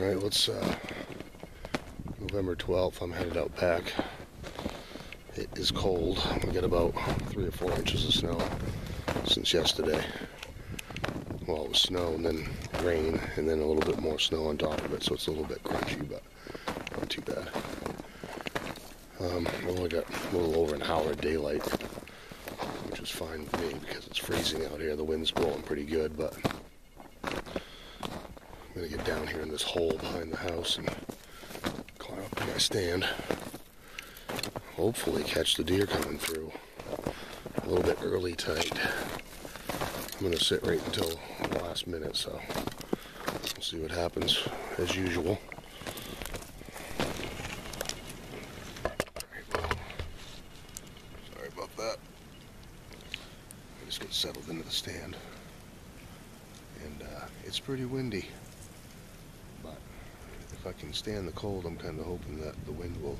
Alright, let's November 12th, I'm headed out back. It is cold. We got about 3 or 4 inches of snow since yesterday. Well, it was snow and then rain and then a little bit more snow on top of it, so it's a little bit crunchy, but not too bad. I only got a little over an hour of daylight, which is fine with me because it's freezing out here. The wind's blowing pretty good, but I'm going to get down here in this hole behind the house and climb up to my stand. Hopefully catch the deer coming through a little bit early tonight. I'm going to sit right until the last minute, so we'll see what happens as usual. Sorry about that. I just got settled into the stand, and it's pretty windy, but if I can stand the cold, I'm kind of hoping that the wind will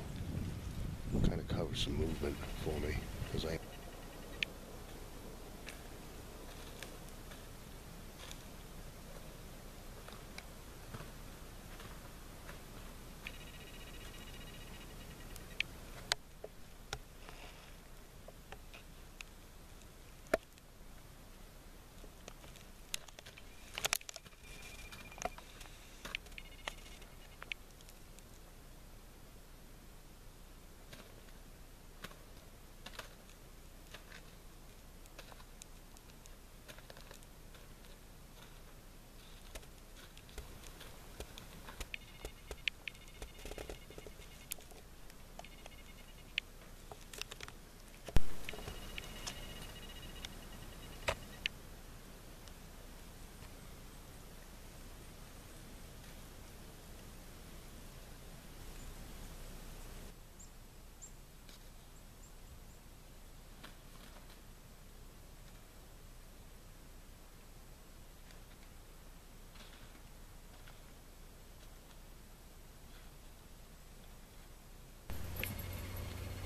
kind of cover some movement for me, because I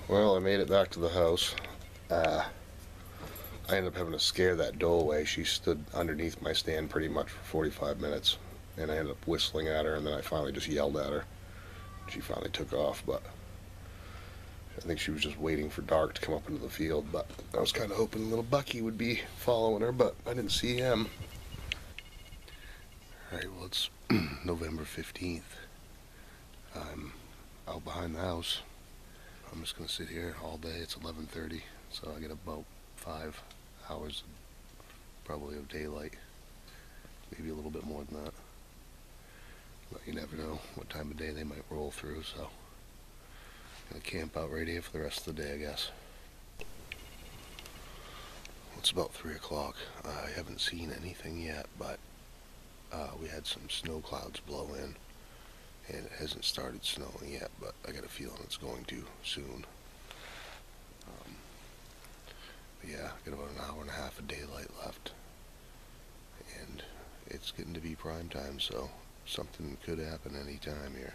Well, I made it back to the house. I ended up having to scare that doe away. She stood underneath my stand pretty much for 45 minutes, and I ended up whistling at her, and then I finally just yelled at her. She finally took off, but I think she was just waiting for dark to come up into the field, but I was kind of hoping little Bucky would be following her, but I didn't see him. Alright, well, it's November 15th. I'm out behind the house. I'm just going to sit here all day. It's 11:30, so I get about 5 hours probably of daylight. Maybe a little bit more than that. But you never know what time of day they might roll through, so I'm going to camp out right here for the rest of the day, I guess. Well, it's about 3 o'clock. I haven't seen anything yet, but we had some snow clouds blow in. And it hasn't started snowing yet, but I got a feeling it's going to soon. But yeah, I got about an hour and a half of daylight left. And it's getting to be prime time, so something could happen any time here.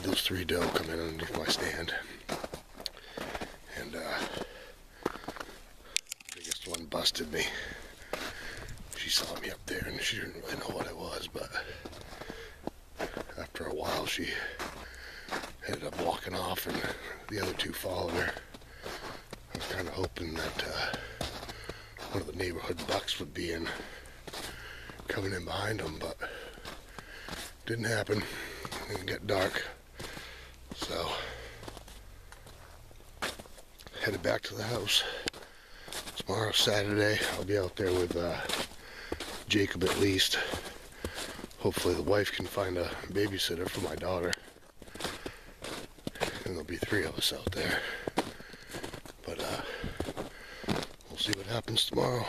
Those 3 doe come in underneath my stand, and the biggest one busted me. She saw me up there and she didn't really know what I was, but after a while she ended up walking off and the other 2 followed her. I was kind of hoping that one of the neighborhood bucks would be coming in behind them, but didn't happen. It didn't get dark. So headed back to the house. Tomorrow, Saturday, I'll be out there with Jacob at least. Hopefully the wife can find a babysitter for my daughter. And there'll be 3 of us out there. But we'll see what happens tomorrow.